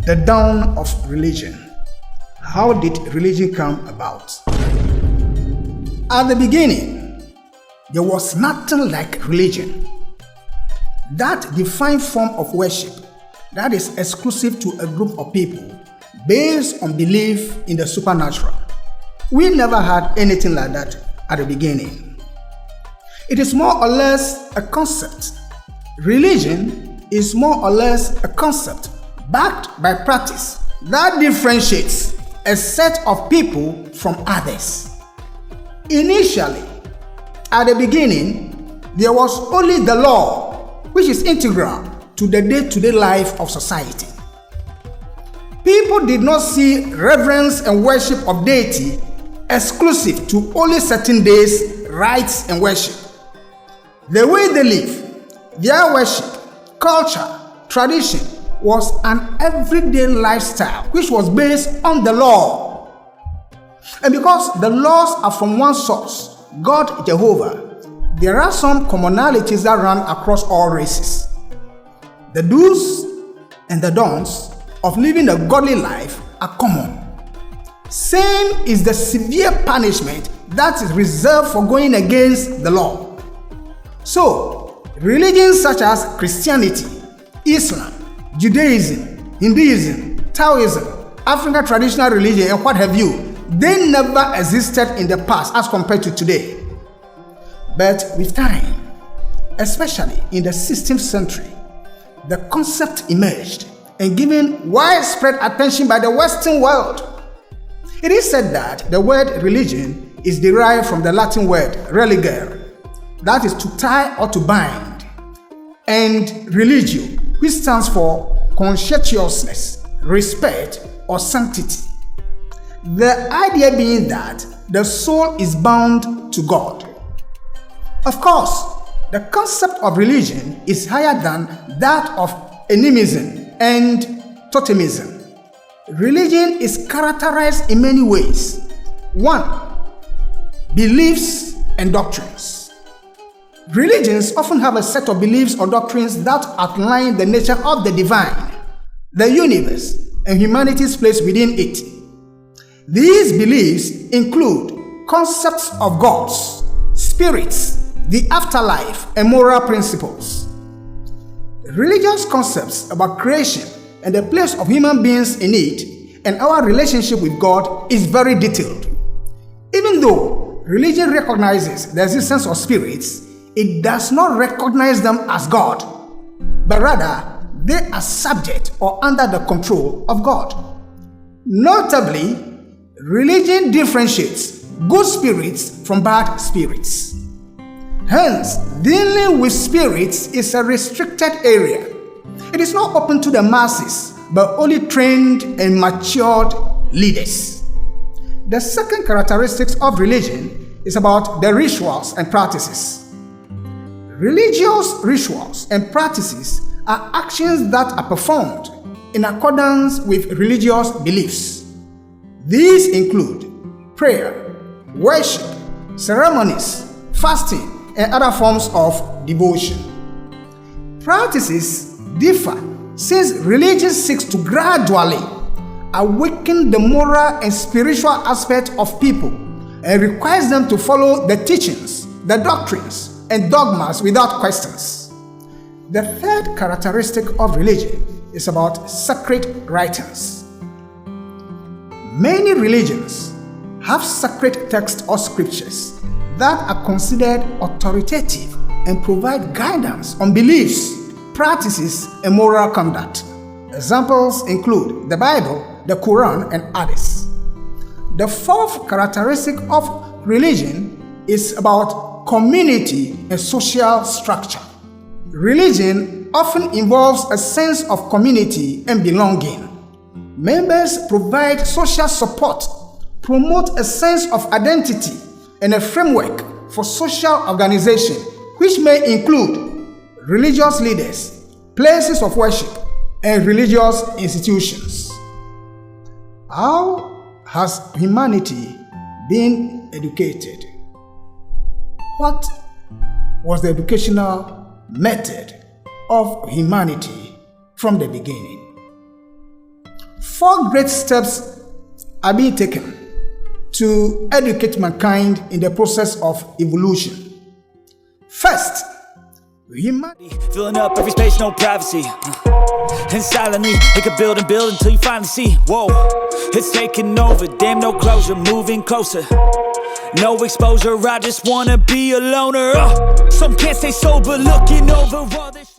The dawn of religion. How did religion come about? At the beginning, there was nothing like religion. That defined form of worship that is exclusive to a group of people based on belief in the supernatural. We never had anything like that at the beginning. It is more or less a concept. Religion is more or less a concept backed by practice that differentiates a set of people from others. Initially, at the beginning, there was only the law, which is integral to the day-to-day life of society. People did not see reverence and worship of deity exclusive to only certain days, rites, and worship. The way they live, their worship, culture, tradition was an everyday lifestyle which was based on the law. And because the laws are from one source, God Jehovah, there are some commonalities that run across all races. The do's and the don'ts of living a godly life are common. Same is the severe punishment that is reserved for going against the law. So, religions such as Christianity, Islam, Judaism, Hinduism, Taoism, African traditional religion, and what have you, they never existed in the past as compared to today. But with time, especially in the 16th century, the concept emerged and given widespread attention by the Western world. It is said that the word religion is derived from the Latin word religare, that is to tie or to bind, and religio, which stands for conscientiousness, respect, or sanctity. The idea being that the soul is bound to God. Of course, the concept of religion is higher than that of animism and totemism. Religion is characterized in many ways. 1. Beliefs and doctrines. Religions often have a set of beliefs or doctrines that outline the nature of the divine, the universe, and humanity's place within it. These beliefs include concepts of gods, spirits, the afterlife, and moral principles. Religious concepts about creation and the place of human beings in it and our relationship with God is very detailed. Even though religion recognizes the existence of spirits, it does not recognize them as God, but rather they are subject or under the control of God. Notably, religion differentiates good spirits from bad spirits. Hence, dealing with spirits is a restricted area. It is not open to the masses, but only trained and matured leaders. The second characteristic of religion is about the rituals and practices. Religious rituals and practices are actions that are performed in accordance with religious beliefs. These include prayer, worship, ceremonies, fasting, and other forms of devotion. Practices differ since religion seeks to gradually awaken the moral and spiritual aspect of people and requires them to follow the teachings, the doctrines, and dogmas without questions. The third characteristic of religion is about sacred writings. Many religions have sacred texts or scriptures that are considered authoritative and provide guidance on beliefs, practices, and moral conduct. Examples include the Bible, the Quran, and others. The fourth characteristic of religion is about community and social structure. Religion often involves a sense of community and belonging. Members provide social support, promote a sense of identity, and a framework for social organization, which may include religious leaders, places of worship, and religious institutions. How has humanity been educated? What was the educational method of humanity from the beginning? 4 great steps are being taken to educate mankind in the process of evolution. First, humanity filling up every space, no privacy. And silently, it could build and build until you finally see. Whoa, it's taking over, damn no closure, moving closer. No exposure, I just wanna be a loner. Some can't stay sober, looking over all this.